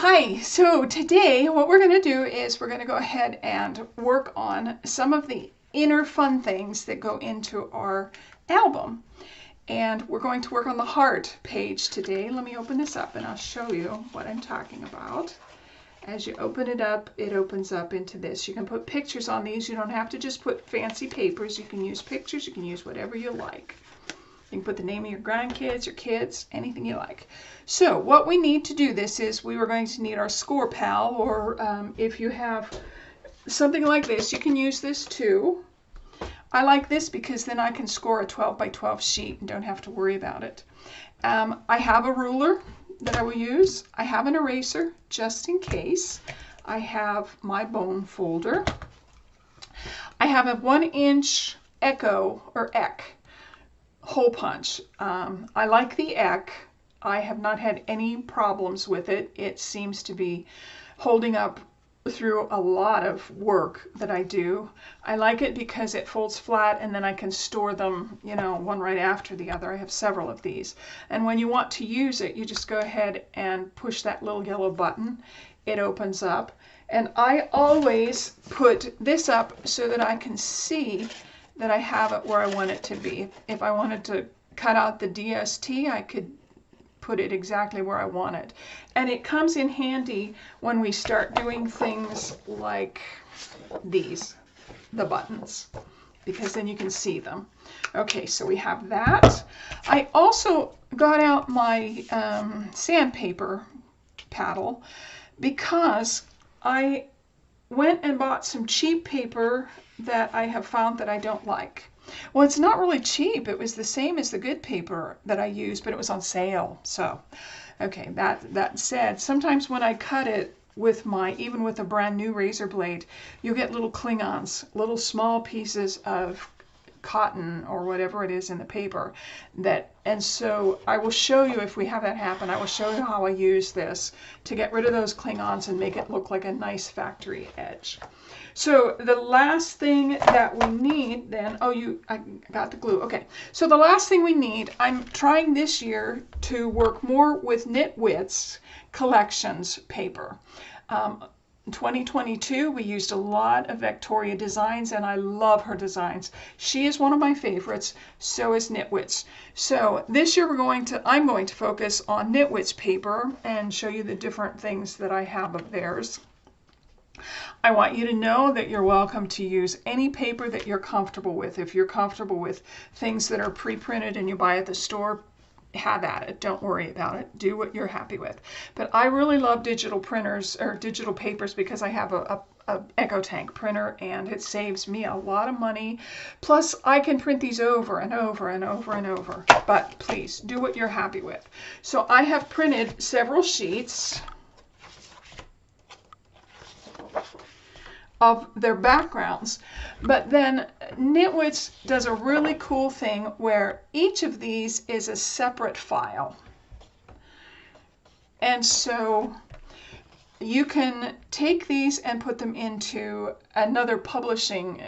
Hi, so today what we're going to do is we're going to go ahead and work on some of the inner fun things that go into our album. And we're going to work on the heart page today. Let me open this up and I'll show you what I'm talking about. As you open it up, it opens up into this. You can put pictures on these. You don't have to just put fancy papers. You can use pictures. You can use whatever you like. You can put the name of your grandkids, your kids, anything you like. So what we need to do this is we were going to need our score pal, or if you have something like this, you can use this too. I like this because then I can score a 12 by 12 sheet and don't have to worry about it. I have a ruler that I will use. I have an eraser just in case. I have my bone folder. I have a 1-inch Echo or Eck hole punch. I like the Eck. I have not had any problems with it. It seems to be holding up through a lot of work that I do. I like it because it folds flat and then I can store them, you know, one right after the other. I have several of these. And when you want to use it, you just go ahead and push that little yellow button. It opens up. And I always put this up so that I can see that I have it where I want it to be. If I wanted to cut out the DST, I could put it exactly where I want it. And it comes in handy when we start doing things like these, the buttons, because then you can see them. Okay, so we have that. I also got out my sandpaper paddle because I went and bought some cheap paper that I have found that I don't like. Well, it's not really cheap. It was the same as the good paper that I used, but it was on sale. So, okay, that said, sometimes when I cut it with even with a brand new razor blade, you get little Klingons, little small pieces of cotton or whatever it is in the paper and so I will show you if we have that happen. I will show you how I use this to get rid of those Klingons and make it look like a nice factory edge. So the last thing that we need then, I got the glue. Okay, so the last thing we need, I'm trying this year to work more with NitWits Collections paper. 2022, we used a lot of Victoria designs, and I love her designs. She is one of my favorites, so is NitWits. So this year I'm going to focus on NitWits paper and show you the different things that I have of theirs. I want you to know that you're welcome to use any paper that you're comfortable with. If you're comfortable with things that are pre-printed and you buy at the store, have at it. Don't worry about it. Do what you're happy with. But I really love digital printers or digital papers because I have a Echo Tank printer and it saves me a lot of money. Plus I can print these over and over and over and over. But please do what you're happy with. So I have printed several sheets of their backgrounds, but then NitWits does a really cool thing where each of these is a separate file, and so you can take these and put them into another publishing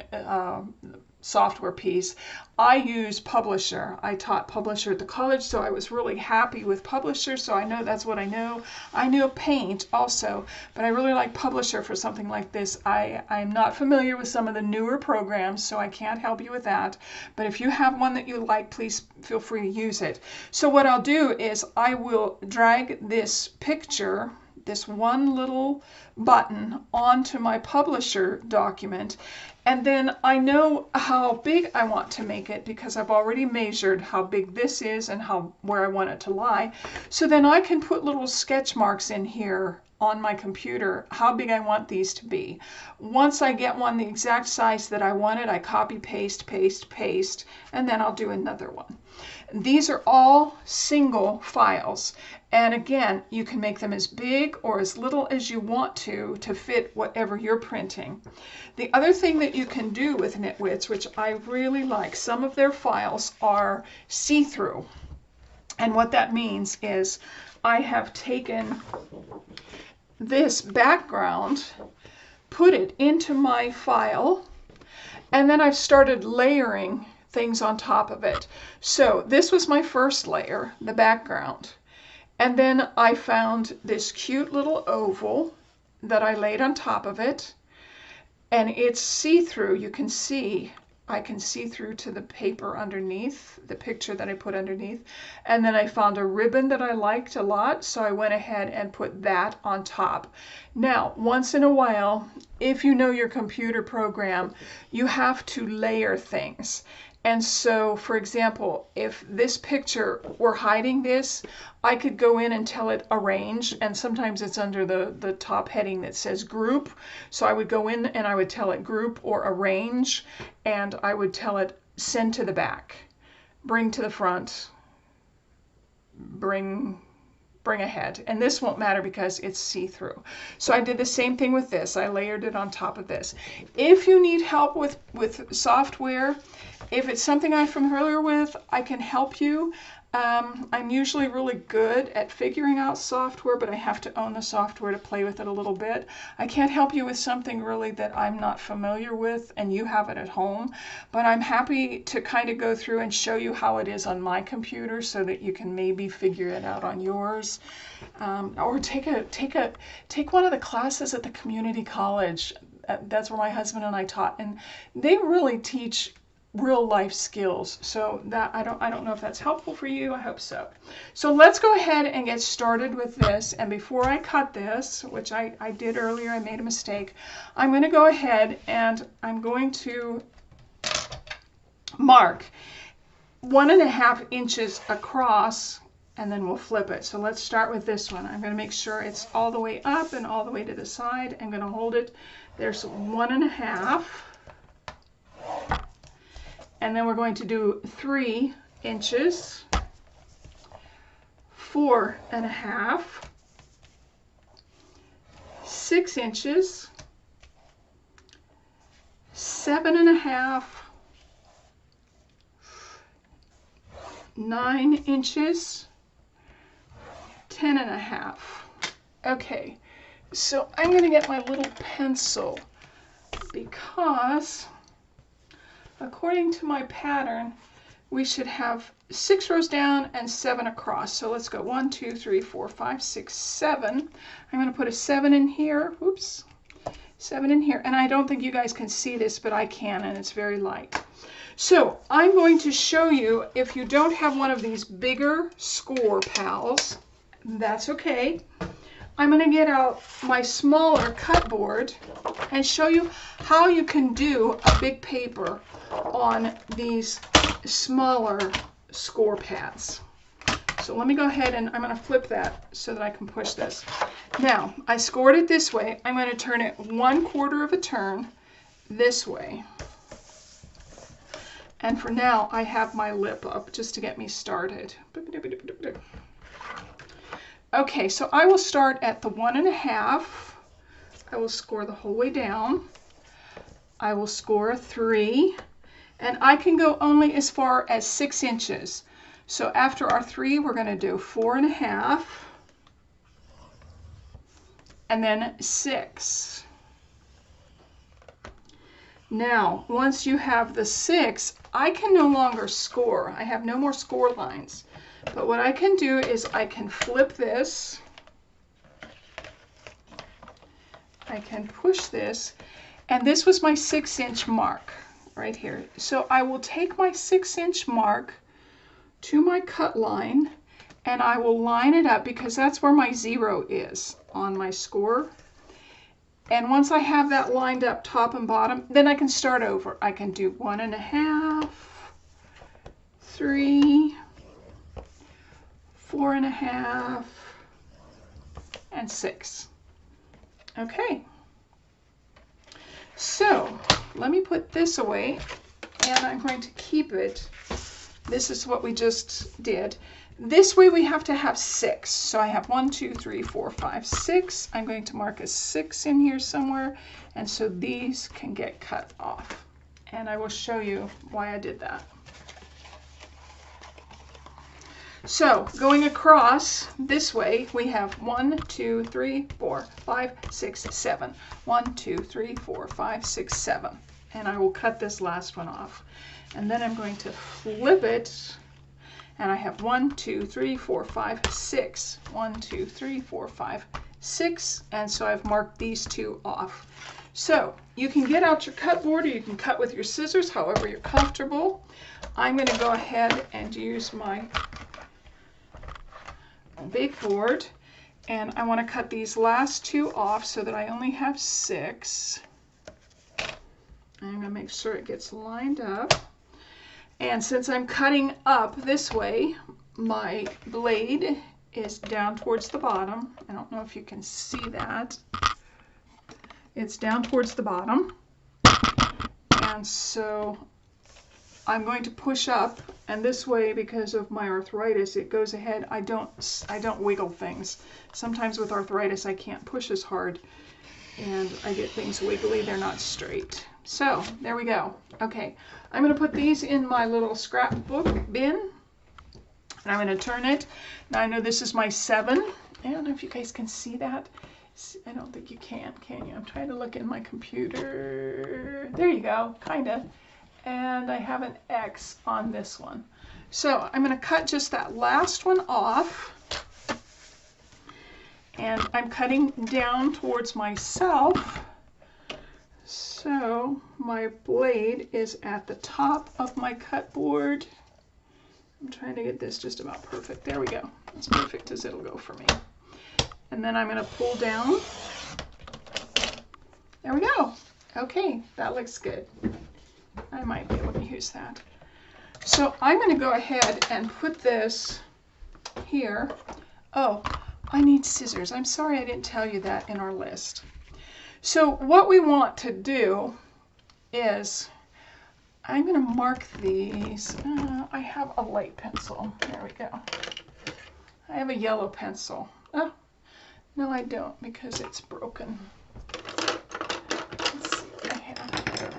software piece. I use Publisher. I taught Publisher at the college, so I was really happy with Publisher, so I know that's what I know. I know Paint also, but I really like Publisher for something like this. I'm not familiar with some of the newer programs, so I can't help you with that, but if you have one that you like, please feel free to use it. So what I'll do is I will drag this picture, this one little button, onto my Publisher document, and then I know how big I want to make it because I've already measured how big this is and where I want it to lie. So then I can put little sketch marks in here on my computer how big I want these to be. Once I get one the exact size that I want it, I copy, paste, paste, paste, and then I'll do another one. These are all single files, and again, you can make them as big or as little as you want to fit whatever you're printing. The other thing that you can do with NitWits, which I really like, some of their files are see-through, and what that means is I have taken this background, put it into my file, and then I've started layering things on top of it. So this was my first layer, the background. And then I found this cute little oval that I laid on top of it, and it's see-through. You can see, I can see through to the paper underneath, the picture that I put underneath. And then I found a ribbon that I liked a lot, so I went ahead and put that on top. Now, once in a while, if you know your computer program, you have to layer things. And so, for example, if this picture were hiding this, I could go in and tell it arrange, and sometimes it's under the top heading that says group. So I would go in and I would tell it group or arrange, and I would tell it send to the back, bring to the front, bring ahead. And this won't matter because it's see-through. So I did the same thing with this. I layered it on top of this. If you need help with software, if it's something I'm familiar with, I can help you. I'm usually really good at figuring out software, but I have to own the software to play with it a little bit. I can't help you with something really that I'm not familiar with and you have it at home, but I'm happy to kind of go through and show you how it is on my computer so that you can maybe figure it out on yours. Or take one of the classes at the community college. That's where my husband and I taught, and they really teach real life skills. So that I don't know if that's helpful for you. I hope so. So let's go ahead and get started with this. And before I cut this, which I did earlier, I made a mistake. I'm going to go ahead and I'm going to mark 1.5 inches across, and then we'll flip it. So let's start with this one. I'm going to make sure it's all the way up and all the way to the side. I'm going to hold it. There's 1.5. And then we're going to do 3 inches, 4.5, 6 inches, 7.5, 9 inches, 10.5. Okay, so I'm going to get my little pencil because according to my pattern, we should have 6 rows down and 7 across. So let's go 1, 2, 3, 4, 5, 6, 7. I'm going to put a 7 in here. Oops. 7 in here. And I don't think you guys can see this, but I can, and it's very light. So I'm going to show you, if you don't have one of these bigger score pals, that's okay. I'm going to get out my smaller cut board and show you how you can do a big paper on these smaller score pads. So let me go ahead and I'm going to flip that so that I can push this. Now, I scored it this way. I'm going to turn it 1/4 of a turn this way. And for now, I have my lip up just to get me started. Okay, so I will start at the 1.5. I will score the whole way down. I will score a 3, and I can go only as far as 6 inches. So after our 3, we're going to do 4.5, and then 6. Now, once you have the 6, I can no longer score. I have no more score lines. But what I can do is I can flip this. I can push this. And this was my 6-inch mark right here. So I will take my 6-inch mark to my cut line, and I will line it up because that's where my 0 is on my score. And once I have that lined up top and bottom, then I can start over. I can do 1.5, 3, 4.5, and 6. Okay. So let me put this away, and I'm going to keep it. This is what we just did. This way we have to have 6. So I have 1, 2, 3, 4, 5, 6. I'm going to mark a 6 in here somewhere, and so these can get cut off. And I will show you why I did that. So going across this way, we have 1, 2, 3, 4, 5, 6, 7. 1, 2, 3, 4, 5, 6, 7. And I will cut this last one off. And then I'm going to flip it, And I have 1, 2, 3, 4, 5, 6. 1, 2, 3, 4, 5, 6. And so I've marked these 2 off. So you can get out your cut board, or you can cut with your scissors, however you're comfortable. I'm going to go ahead and use my big board, and I want to cut these last 2 off so that I only have 6. I'm going to make sure it gets lined up. And since I'm cutting up this way, my blade is down towards the bottom. I don't know if you can see that. It's down towards the bottom. And so I'm going to push up, and this way, because of my arthritis, it goes ahead. I don't wiggle things. Sometimes with arthritis I can't push as hard and I get things wiggly, they're not straight. So there we go. Okay, I'm going to put these in my little scrapbook bin, and I'm going to turn it. Now I know this is my 7. I don't know if you guys can see that. I don't think you can you? I'm trying to look in my computer. There you go, kind of. And I have an X on this one. So I'm going to cut just that last one off. And I'm cutting down towards myself. So my blade is at the top of my cut board. I'm trying to get this just about perfect. There we go. As perfect as it'll go for me. And then I'm going to pull down. There we go. Okay, that looks good. I might be able to use that. So I'm going to go ahead and put this here. Oh, I need scissors. I'm sorry I didn't tell you that in our list. So what we want to do is, I'm going to mark these. I have a light pencil. There we go. I have a yellow pencil. Oh, no I don't, because it's broken. Let's see what I have here.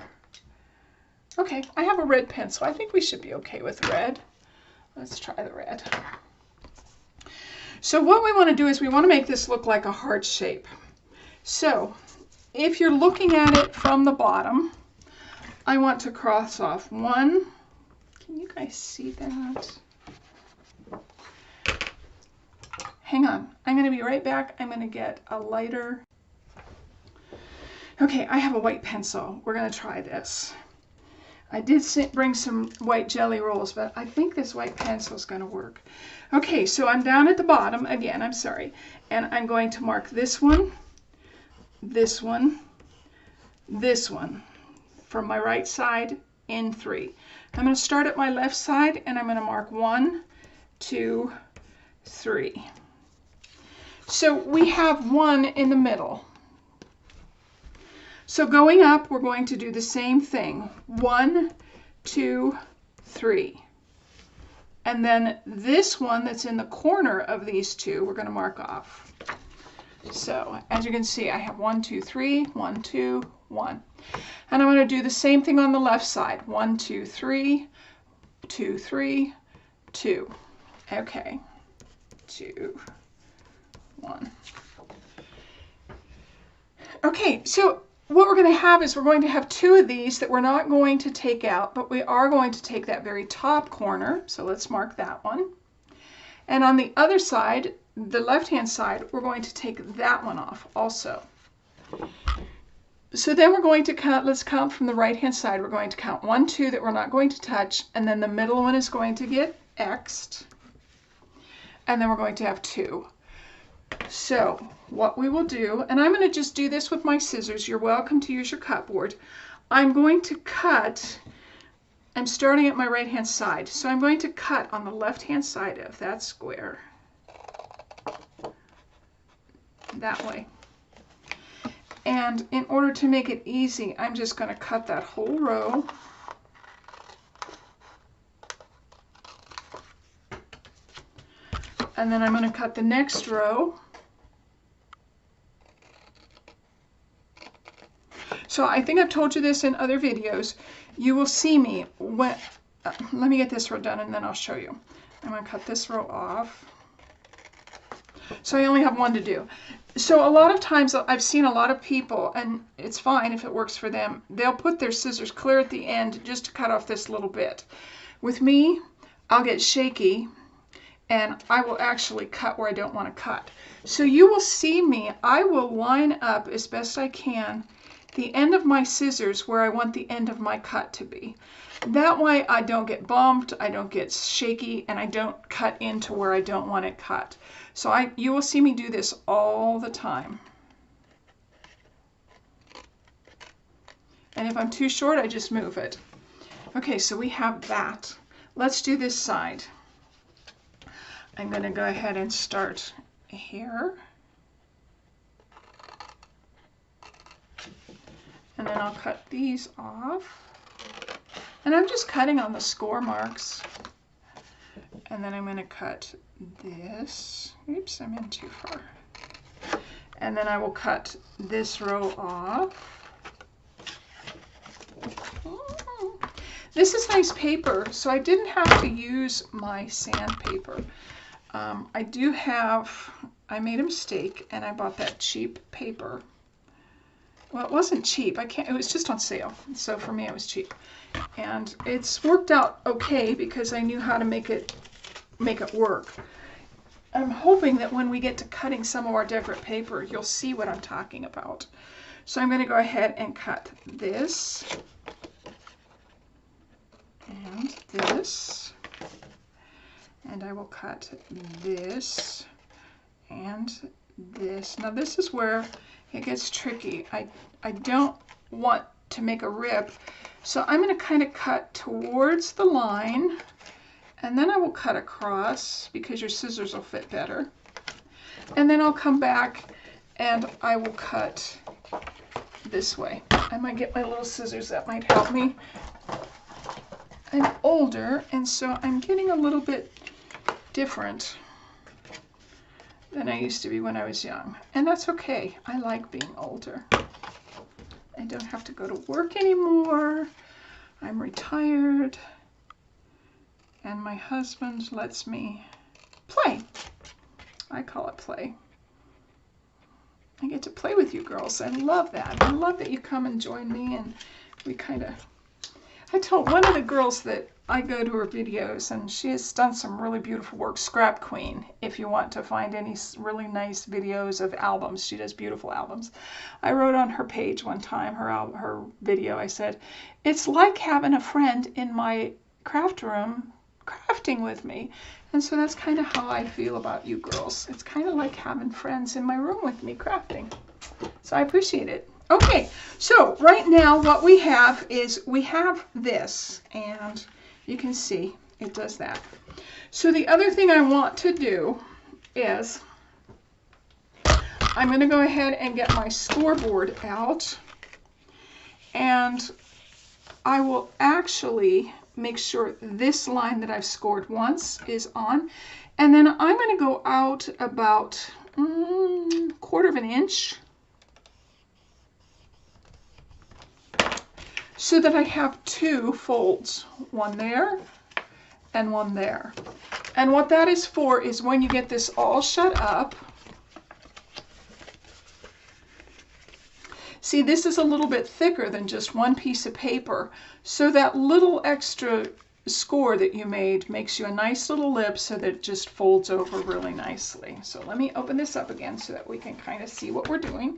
Okay, I have a red pencil. I think we should be okay with red. Let's try the red. So what we want to do is we want to make this look like a heart shape. So if you're looking at it from the bottom, I want to cross off 1. Can you guys see that? Hang on, I'm going to be right back. I'm going to get a lighter. Okay, I have a white pencil. We're going to try this. I did bring some white jelly rolls, but I think this white pencil is going to work. Okay, so I'm down at the bottom again, I'm sorry, and I'm going to mark this one, this one, this one from my right side in 3. I'm going to start at my left side, and I'm going to mark 1, 2, 3. So we have 1 in the middle. So going up, we're going to do the same thing. 1, 2, 3. And then this one that's in the corner of these 2, we're going to mark off. So as you can see, I have 1, 2, 3, 1, 2, 1. And I'm going to do the same thing on the left side. 1, 2, 3, 2, 3, 2. Okay. 2, 1. Okay, so what we're going to have is we're going to have 2 of these that we're not going to take out, but we are going to take that very top corner. So let's mark that one. And on the other side, the left-hand side, we're going to take that one off also. So then we're going to count, let's count from the right-hand side. We're going to count 1, 2 that we're not going to touch, and then the middle one is going to get X'd. And then we're going to have 2. So what we will do, and I'm going to just do this with my scissors. You're welcome to use your cut board. I'm going to cut, I'm starting at my right hand side. So I'm going to cut on the left hand side of that square. That way. And in order to make it easy, I'm just going to cut that whole row. And then I'm going to cut the next row. So I think I've told you this in other videos. You will see me when, let me get this row done and then I'll show you. I'm going to cut this row off. So I only have 1 to do. So a lot of times I've seen a lot of people, and it's fine if it works for them, they'll put their scissors clear at the end just to cut off this little bit. With me, I'll get shaky and I will actually cut where I don't want to cut. So you will see me, I will line up as best I can the end of my scissors where I want the end of my cut to be. That way I don't get bumped, I don't get shaky, and I don't cut into where I don't want it cut. So you will see me do this all the time. And if I'm too short, I just move it. Okay, so we have that. Let's do this side. I'm going to go ahead and start here. And then I'll cut these off. And I'm just cutting on the score marks. And then I'm going to cut this. Oops, I'm in too far. And then I will cut this row off. This is nice paper, so I didn't have to use my sandpaper. I made a mistake and I bought that cheap paper. Well, it wasn't cheap. It was just on sale. So for me, it was cheap. And it's worked out okay because I knew how to make it work. I'm hoping that when we get to cutting some of our decorate paper, you'll see what I'm talking about. So I'm going to go ahead and cut this and this. And I will cut this and this. Now this is where it gets tricky. I don't want to make a rip, so I'm going to kind of cut towards the line, and then I will cut across because your scissors will fit better. And then I'll come back and I will cut this way. I might get my little scissors, that might help me. I'm older, and so I'm getting a little bit different than I used to be when I was young. And that's okay. I like being older. I don't have to go to work anymore. I'm retired. And my husband lets me play. I call it play. I get to play with you girls. I love that. I love that you come and join me, and we kind of... I told one of the girls that I go to her videos, and she has done some really beautiful work. Scrap Queen, if you want to find any really nice videos of albums. She does beautiful albums. I wrote on her page one time, her video, I said, it's like having a friend in my craft room crafting with me. And so that's kind of how I feel about you girls. It's kind of like having friends in my room with me crafting. So I appreciate it. Okay, so right now what we have is we have this, and you can see it does that. So the other thing I want to do is I'm going to go ahead and get my scoreboard out, and I will actually make sure this line that I've scored once is on, and then I'm going to go out about 1/4 of an inch so that I have 2 folds, one there and one there. And what that is for is when you get this all shut up, see, this is a little bit thicker than just one piece of paper, so that little extra score that you made makes you a nice little lip so that it just folds over really nicely. So let me open this up again so that we can kind of see what we're doing,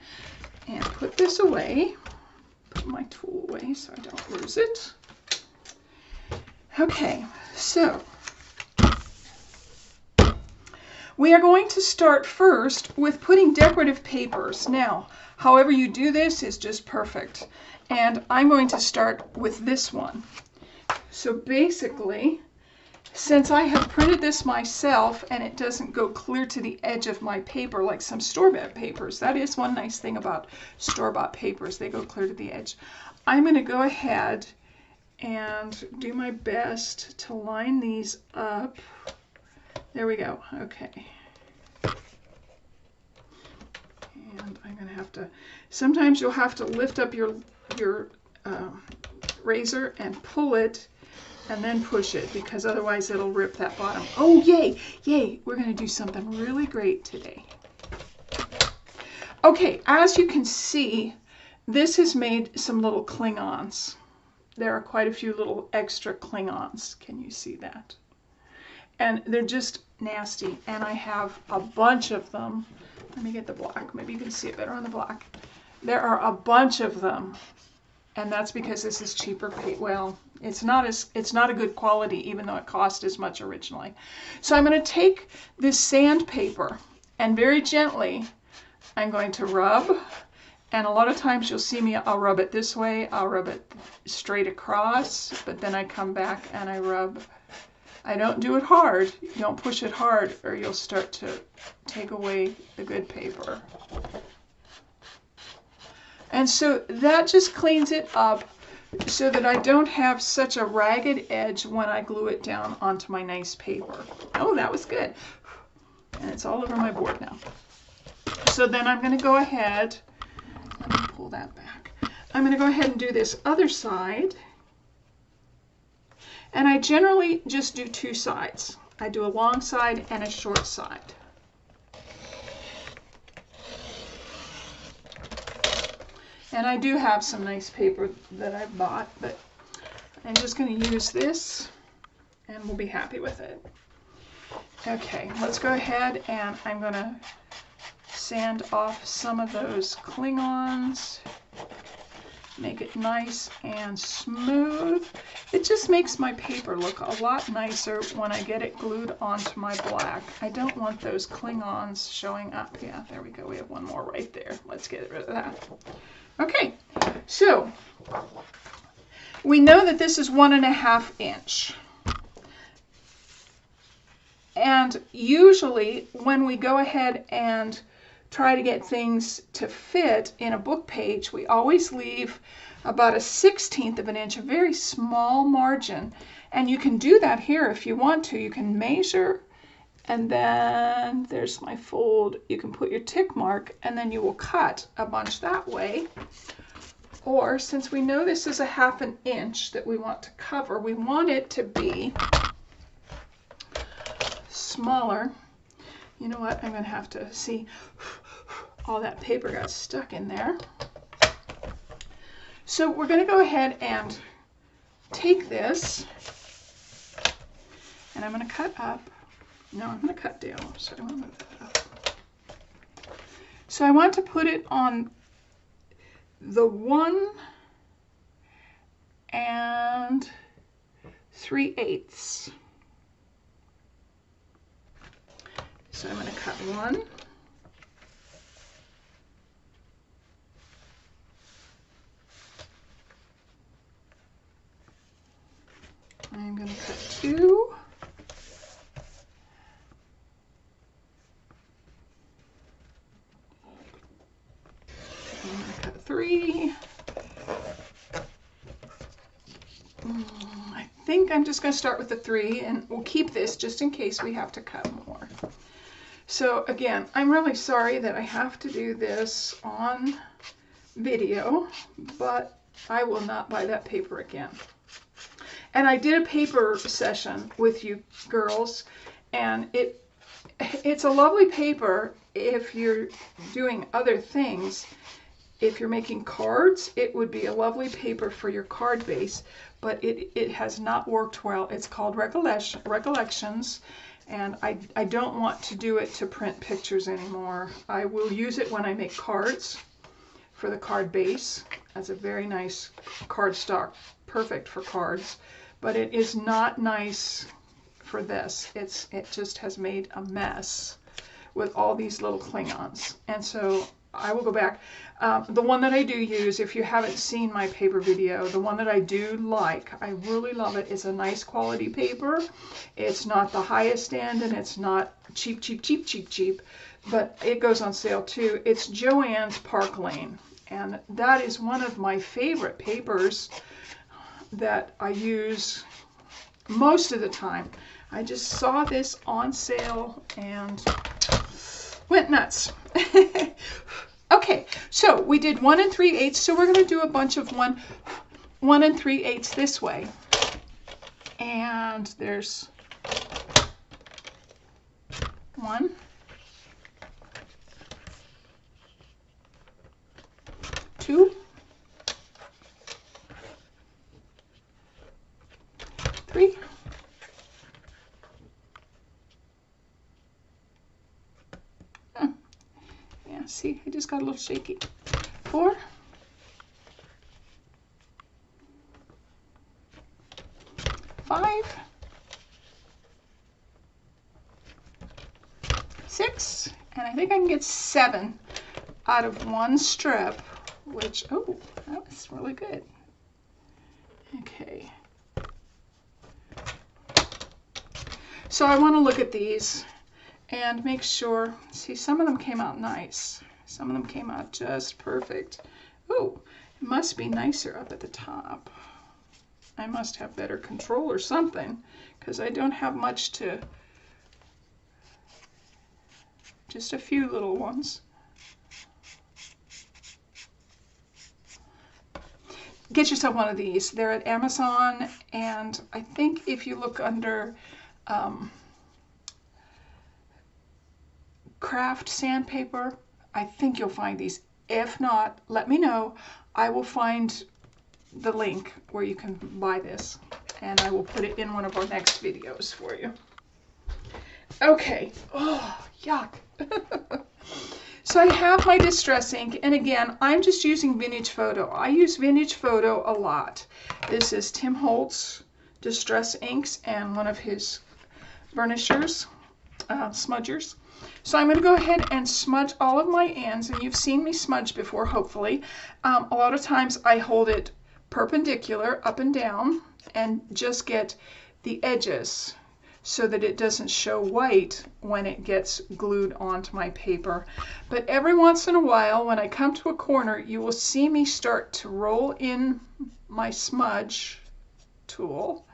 and put this away. Put my tool away so I don't lose it. Okay, so we are going to start first with putting decorative papers. Now, however you do this is just perfect. And I'm going to start with this one. So basically, since I have printed this myself and it doesn't go clear to the edge of my paper like some store-bought papers, that is one nice thing about store-bought papers, they go clear to the edge. I'm going to go ahead and do my best to line these up. There we go. Okay. And I'm going to have to, sometimes you'll have to lift up your razor and pull it and then push it, because otherwise it'll rip that bottom. Oh, yay, yay, we're going to do something really great today. Okay, as you can see, this has made some little cling-ons. There are quite a few little extra cling-ons. Can you see that? and they're just nasty. And I have a bunch of them. Let me get the black. Maybe you can see it better on the black. There are a bunch of them, and that's because this is cheaper. Well, it's not a good quality, even though it cost as much originally. So I'm going to take this sandpaper and very gently I'm going to rub. And a lot of times you'll see me, I'll rub it this way, I'll rub it straight across, but then I come back and I rub. I don't do it hard. You don't push it hard or you'll start to take away the good paper. And so that just cleans it up so that I don't have such a ragged edge when I glue it down onto my nice paper. Oh, that was good. And it's all over my board now. So then I'm going to go ahead. Let me pull that back. I'm going to go ahead and do this other side. And I generally just do two sides. I do a long side and a short side. And I do have some nice paper that I bought, but I'm just going to use this and we'll be happy with it. Okay, let's go ahead and I'm going to sand off some of those Klingons, make it nice and smooth. It just makes my paper look a lot nicer when I get it glued onto my black. I don't want those Klingons showing up. Yeah, there we go. We have one more right there. Let's get rid of that. Okay, so we know that this is 1.5 inch. And usually when we go ahead and try to get things to fit in a book page, we always leave about 1/16 of an inch, a very small margin. And you can do that here if you want to. You can measure, and then there's my fold. You can put your tick mark, and then you will cut a bunch that way. Or since we know this is 1/2 inch that we want to cover, we want it to be smaller. You know what? I'm going to have to see. All that paper got stuck in there. So we're going to go ahead and take this, and I'm going to cut up. No, I'm going to cut down. So I want to move that up. So I want to put it on the 1 3/8. So I'm going to cut 1. I'm going to cut 2. I'm going to cut 3. I think I'm just going to start with the 3, and we'll keep this just in case we have to cut more. So again, I'm really sorry that I have to do this on video, but I will not buy that paper again. And I did a paper session with you girls, and it's a lovely paper if you're doing other things. If you're making cards, it would be a lovely paper for your card base, but it has not worked well. It's called Recollections, and I don't want to do it to print pictures anymore. I will use it when I make cards for the card base as a very nice cardstock, perfect for cards, but it is not nice for this. It just has made a mess with all these little Klingons. And so I will go back. The one that I do use, if you haven't seen my paper video, the one that I do like, I really love it, is a nice quality paper. It's not the highest end, and it's not cheap, but it goes on sale too. It's Joann's Park Lane, and that is one of my favorite papers that I use most of the time. I just saw this on sale and went nuts. Okay, so we did 1 3/8, so we're going to do a bunch of 1 3/8 this way. And there's 1, 2, 3, See, I just got a little shaky. 4, 5, 6, and I think I can get 7 out of one strip, which, oh, that was really good. Okay. So I want to look at these and make sure, see, some of them came out nice. Some of them came out just perfect. Oh, it must be nicer up at the top. I must have better control or something, because I don't have much to, just a few little ones. Get yourself one of these. They're at Amazon, and I think if you look under craft sandpaper, I think you'll find these. If not, let me know. I will find the link where you can buy this, and I will put it in one of our next videos for you. Okay. Oh, yuck. So I have my distress ink, and again, I'm just using Vintage Photo. I use Vintage Photo a lot. This is Tim Holtz Distress Inks and one of his burnishers, smudgers. So I'm going to go ahead and smudge all of my ends, and you've seen me smudge before, hopefully. A lot of times I hold it perpendicular up and down and just get the edges so that it doesn't show white when it gets glued onto my paper. But every once in a while, when I come to a corner, you will see me start to roll in my smudge tool,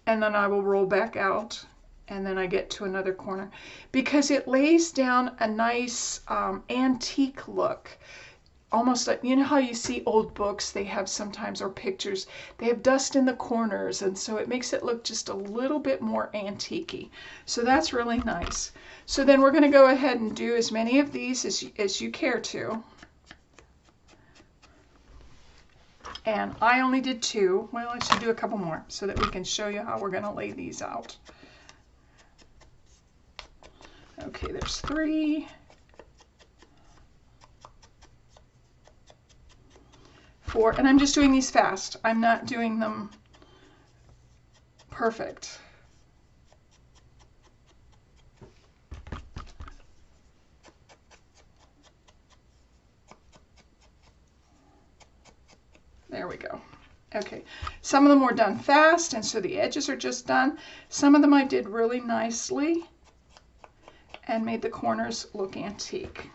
and then I will roll back out, and then I get to another corner, because it lays down a nice antique look. Almost like, you know how you see old books, they have sometimes, or pictures, they have dust in the corners, and so it makes it look just a little bit more antique-y. So that's really nice. So then we're going to go ahead and do as many of these as you care to. And I only did 2. Well, I should do a couple more so that we can show you how we're going to lay these out. Okay, there's 3. 4, and I'm just doing these fast. I'm not doing them perfect. There we go. Okay, some of them were done fast, and so the edges are just done. Some of them I did really nicely and made the corners look antique.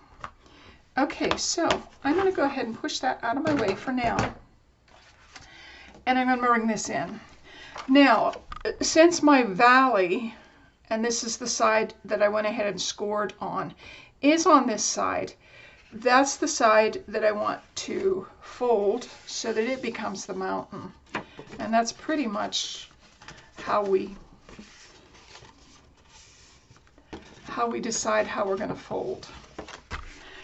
Okay, so I'm going to go ahead and push that out of my way for now, and I'm going to bring this in. Now, since my valley, and this is the side that I went ahead and scored on, is on this side, that's the side that I want to fold so that it becomes the mountain. And that's pretty much how we decide how we're going to fold.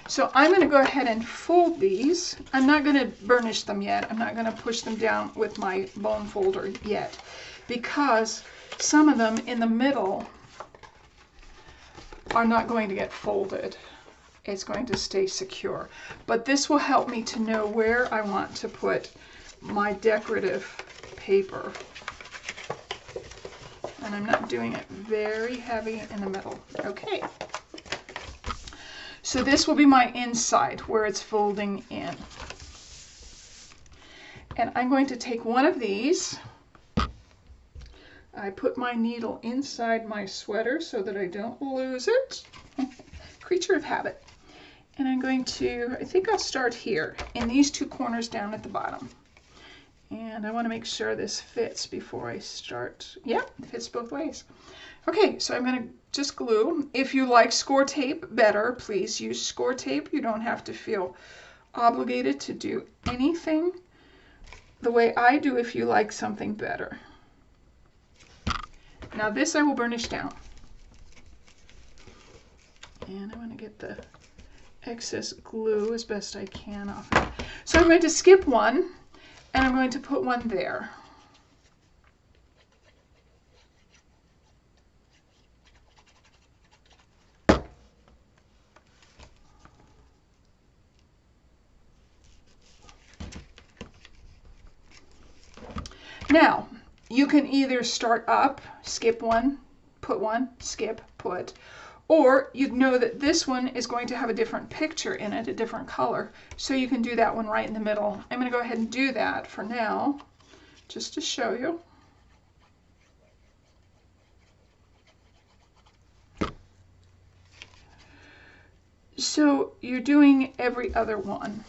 So I'm going to go ahead and fold these. I'm not going to burnish them yet. I'm not going to push them down with my bone folder yet, because some of them in the middle are not going to get folded. It's going to stay secure. But this will help me to know where I want to put my decorative paper. And I'm not doing it very heavy in the middle. Okay. So this will be my inside where it's folding in. And I'm going to take one of these. I put my needle inside my sweater so that I don't lose it. Creature of habit. And I'm going to, I think I'll start here in these 2 corners down at the bottom. And I want to make sure this fits before I start. Yep, it fits both ways. Okay, so I'm going to just glue. If you like score tape better, please use score tape. You don't have to feel obligated to do anything the way I do if you like something better. Now this I will burnish down. And I want to get the excess glue as best I can off it. So I'm going to skip one, and I'm going to put one there. Now, you can either start up, skip one, put one, skip, put, or you know that this one is going to have a different picture in it, a different color, so you can do that one right in the middle. I'm going to go ahead and do that for now, just to show you. So you're doing every other one,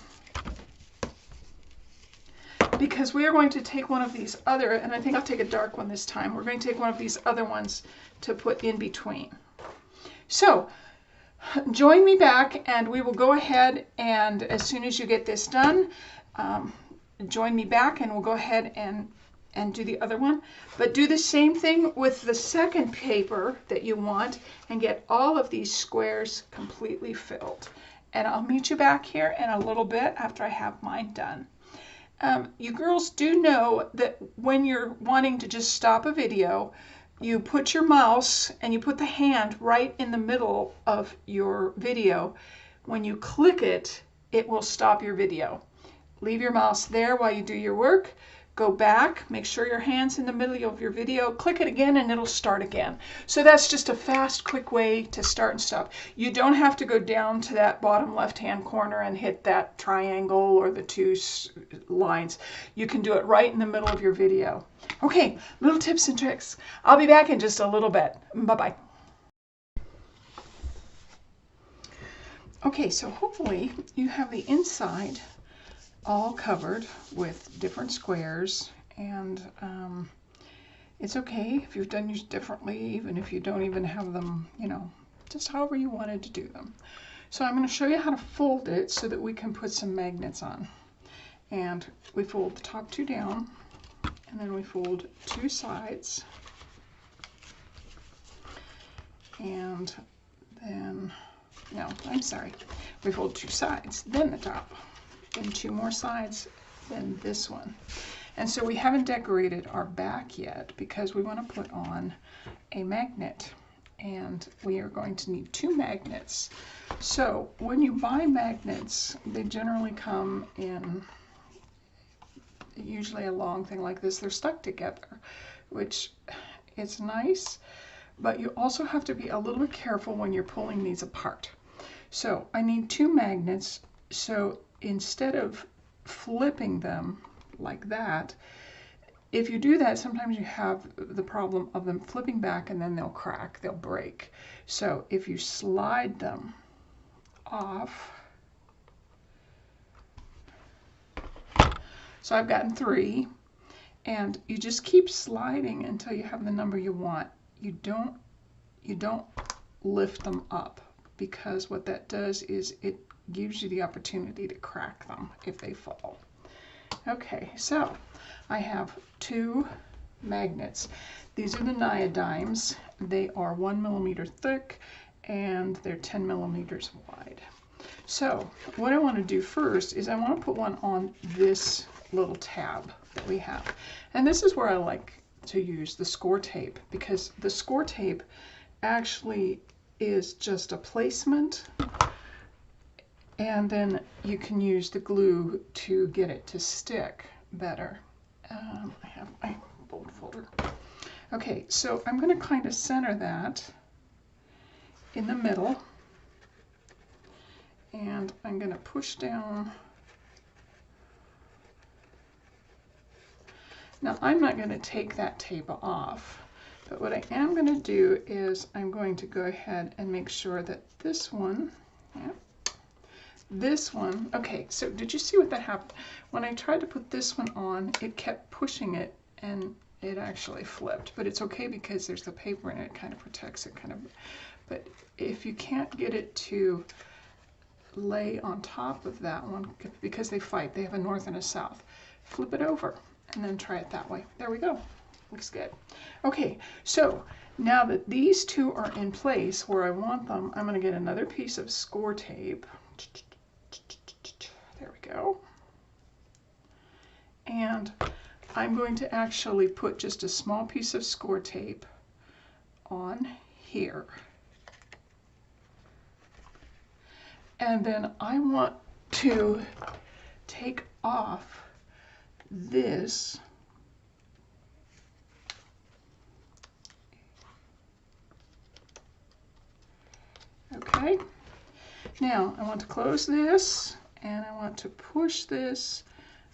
because we are going to take one of these other, and I think I'll take a dark one this time. We're going to take one of these other ones to put in between. So join me back and we will go ahead, and as soon as you get this done, join me back and we'll go ahead and do the other one. But do the same thing with the second paper that you want and get all of these squares completely filled. And I'll meet you back here in a little bit after I have mine done. You girls do know that when you're wanting to just stop a video, you put your mouse and you put the hand right in the middle of your video. When you click it, it will stop your video. Leave your mouse there while you do your work. Go back, make sure your hand's in the middle of your video, click it again and it'll start again. So that's just a fast, quick way to start and stop. You don't have to go down to that bottom left-hand corner and hit that triangle or the two lines. You can do it right in the middle of your video. Okay, little tips and tricks. I'll be back in just a little bit. Bye-bye. Okay, so hopefully you have the inside all covered with different squares, and it's okay if you've done yours differently, even if you don't even have them, you know, just however you wanted to do them. So I'm going to show you how to fold it so that we can put some magnets on. And we fold the top two down, and then we fold two sides, and then, no, I'm sorry, we fold two sides, then the top, and two more sides than this one. And so we haven't decorated our back yet because we want to put on a magnet, and we are going to need two magnets. So when you buy magnets, they generally come in usually a long thing like this. They're stuck together, which is nice, but you also have to be a little bit careful when you're pulling these apart. So I need two magnets, so instead of flipping them like that, if you do that, sometimes you have the problem of them flipping back and then they'll crack, they'll break. So if you slide them off, so I've gotten 3, and you just keep sliding until you have the number you want. You don't lift them up, because what that does is it gives you the opportunity to crack them if they fall. Okay, so I have 2 magnets. These are the Neodymes. They are 1 millimeter thick and they're 10 millimeters wide. So what I want to do first is I want to put one on this little tab that we have. And this is where I like to use the score tape, because the score tape actually is just a placement, and then you can use the glue to get it to stick better. I have my bold folder. Okay, so I'm going to kind of center that in the middle, and I'm going to push down. Now I'm not going to take that tape off, but what I am going to do is I'm going to go ahead and make sure that this one, this one, okay, so did you see what that happened? When I tried to put this one on, it kept pushing it and it actually flipped, but it's okay because there's the paper in it, it kind of protects it, kind of. But if you can't get it to lay on top of that one, because they fight, they have a north and a south, flip it over and then try it that way. There we go. Looks good. Okay, so now that these two are in place where I want them, I'm going to get another piece of score tape. There we go. And I'm going to actually put just a small piece of score tape on here. And then I want to take off this Okay. Now I want to close this, and I want to push this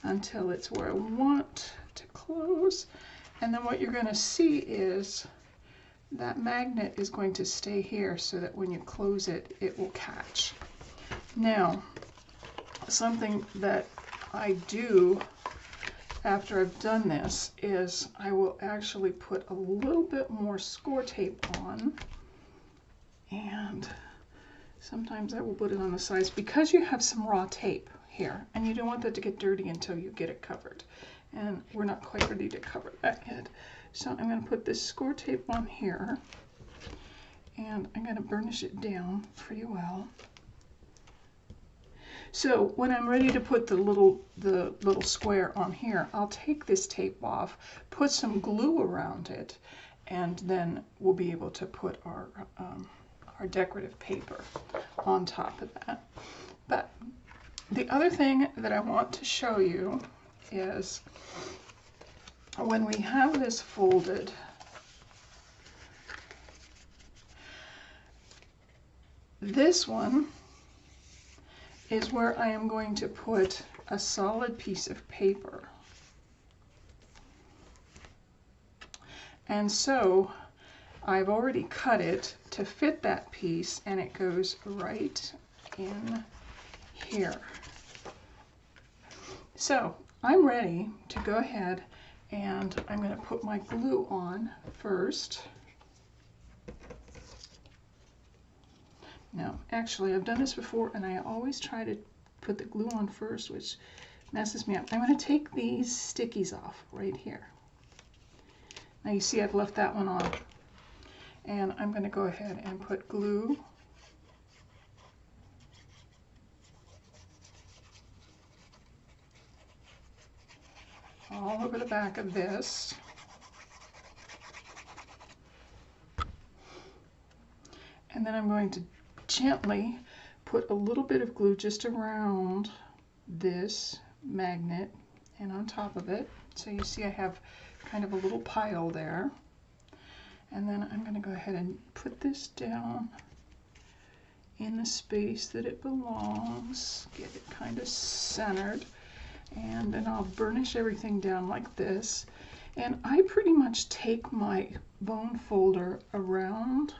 until it's where I want to close. And then what you're going to see is that magnet is going to stay here so that when you close it, it will catch. Now, something that I do after I've done this is I will actually put a little bit more score tape on, and sometimes I will put it on the sides because you have some raw tape here and you don't want that to get dirty until you get it covered. And we're not quite ready to cover that yet. So I'm going to put this score tape on here, and I'm going to burnish it down pretty well. So when I'm ready to put the little square on here, I'll take this tape off, put some glue around it, and then we'll be able to put our decorative paper on top of that. But the other thing that I want to show you is when we have this folded, this one is where I am going to put a solid piece of paper. And so I've already cut it to fit that piece, and it goes right in here. So I'm ready to go ahead, and I'm going to put my glue on first. Now, actually, I've done this before, and I always try to put the glue on first, which messes me up. I'm going to take these stickies off right here. Now you see I've left that one on. And I'm going to go ahead and put glue all over the back of this. And then I'm going to gently put a little bit of glue just around this magnet and on top of it. So you see I have kind of a little pile there. And then I'm going to go ahead and put this down in the space that it belongs, get it kind of centered, and then I'll burnish everything down like this. And I pretty much take my bone folder around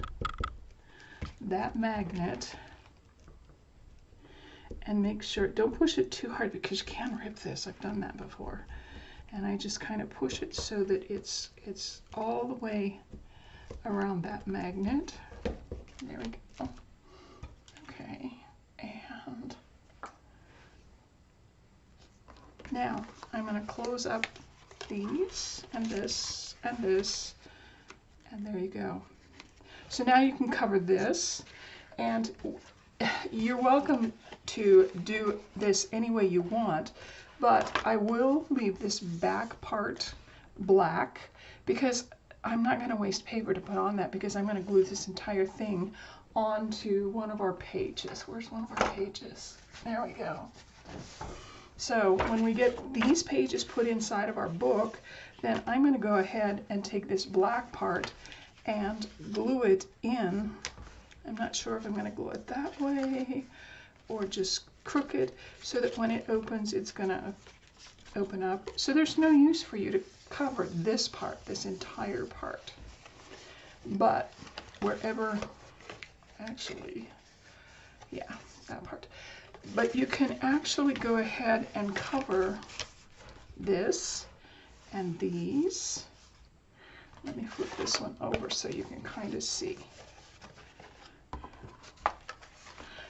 that magnet and make sure, don't push it too hard because you can rip this. I've done that before. And I just kind of push it so that it's all the way around that magnet. There we go. Okay, and now I'm going to close up these and this and this, and there you go. So now you can cover this, and you're welcome to do this any way you want, but I will leave this back part black because I'm not going to waste paper to put on that, because I'm going to glue this entire thing onto one of our pages. Where's one of our pages? There we go. So when we get these pages put inside of our book, then I'm going to go ahead and take this black part and glue it in. I'm not sure if I'm going to glue it that way or just crooked, so that when it opens, it's going to open up. So there's no use for you to cover this part, this entire part. But wherever, actually, yeah, that part. But you can actually go ahead and cover this and these. Let me flip this one over so you can kind of see.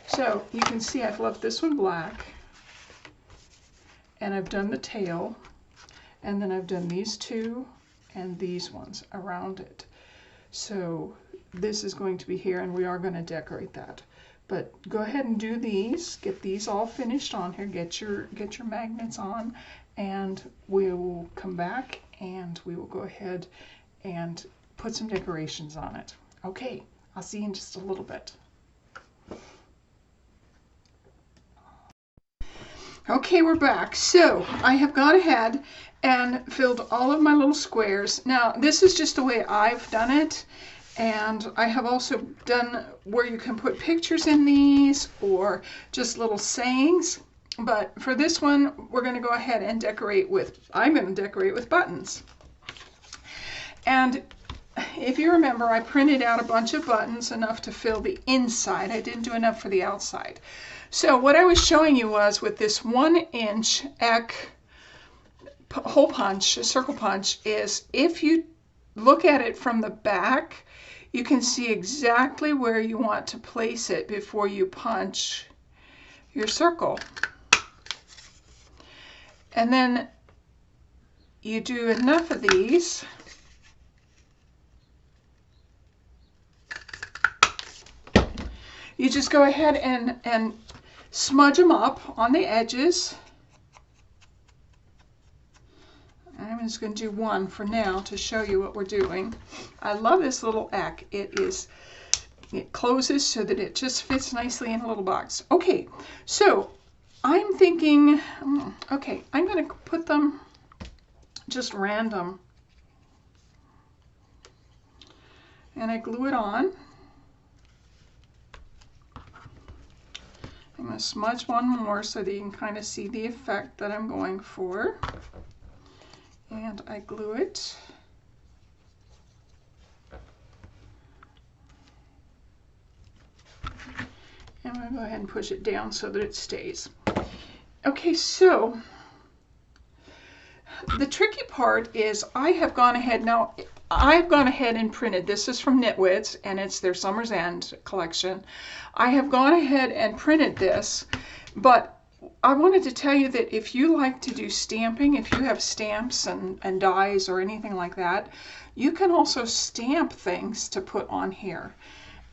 So you can see I've left this one black, and I've done the tail, and then I've done these two and these ones around it. So this is going to be here, and we are going to decorate that. But go ahead and do these, get these all finished on here, get your magnets on, and we will come back and we will go ahead and put some decorations on it. Okay, I'll see you in just a little bit. Okay, we're back. So I have gone ahead and filled all of my little squares. Now, this is just the way I've done it, And I have also done where you can put pictures in these or just little sayings. But for this one, we're going to go ahead and decorate with, I'm going to decorate with buttons. And if you remember, I printed out a bunch of buttons, enough to fill the inside. I didn't do enough for the outside. So what I was showing you was with this 1-inch Eck hole punch, circle punch, is if you look at it from the back, you can see exactly where you want to place it before you punch your circle. And then you do enough of these. You just go ahead and smudge them up on the edges. I'm just going to do one for now to show you what we're doing. I love this little Eck. It closes so that it just fits nicely in a little box. Okay, so I'm thinking, okay, I'm going to put them just random. And I glue it on. I'm going to smudge one more so that you can kind of see the effect that I'm going for. And I glue it. And I'm going to go ahead and push it down so that it stays. Okay, so the tricky part is I've gone ahead and printed, this is from NitWits and it's their Summer's End collection. I have gone ahead and printed this, but I wanted to tell you that if you like to do stamping, if you have stamps and dies or anything like that, you can also stamp things to put on here.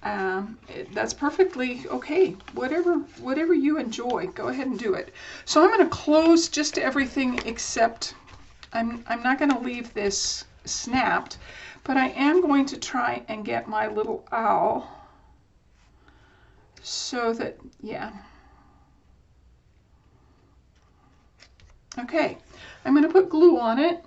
That's perfectly okay. Whatever you enjoy, go ahead and do it. So I'm going to close just everything except I'm not going to leave this snapped, but I am going to try and get my little owl so that, yeah. Okay, I'm going to put glue on it.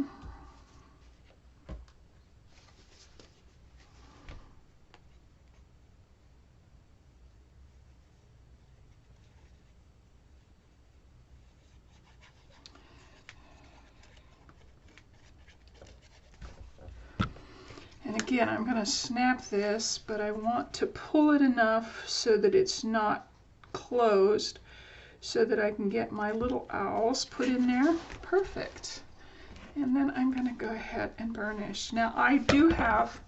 And again, I'm going to snap this, but I want to pull it enough so that it's not closed, so that I can get my little owls put in there. Perfect. And then I'm going to go ahead and burnish. Now I do have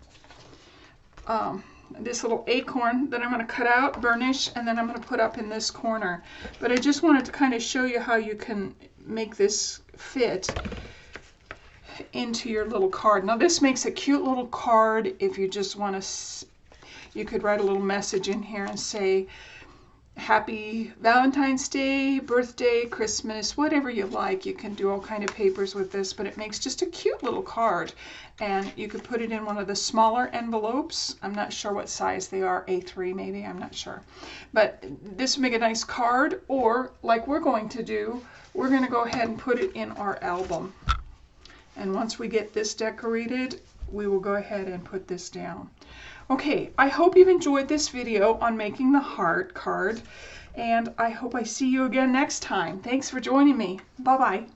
this little acorn that I'm going to cut out, burnish, and then I'm going to put up in this corner. But I just wanted to kind of show you how you can make this fit into your little card. Now this makes a cute little card if you just want to, you could write a little message in here and say, Happy Valentine's Day, birthday, Christmas, whatever you like. You can do all kind of papers with this, but it makes just a cute little card. And you could put it in one of the smaller envelopes. I'm not sure what size they are, A3 maybe, I'm not sure. But this would make a nice card, or like we're going to do, we're going to go ahead and put it in our album. And once we get this decorated, we will go ahead and put this down. Okay, I hope you've enjoyed this video on making the heart card, and I hope I see you again next time. Thanks for joining me. Bye-bye.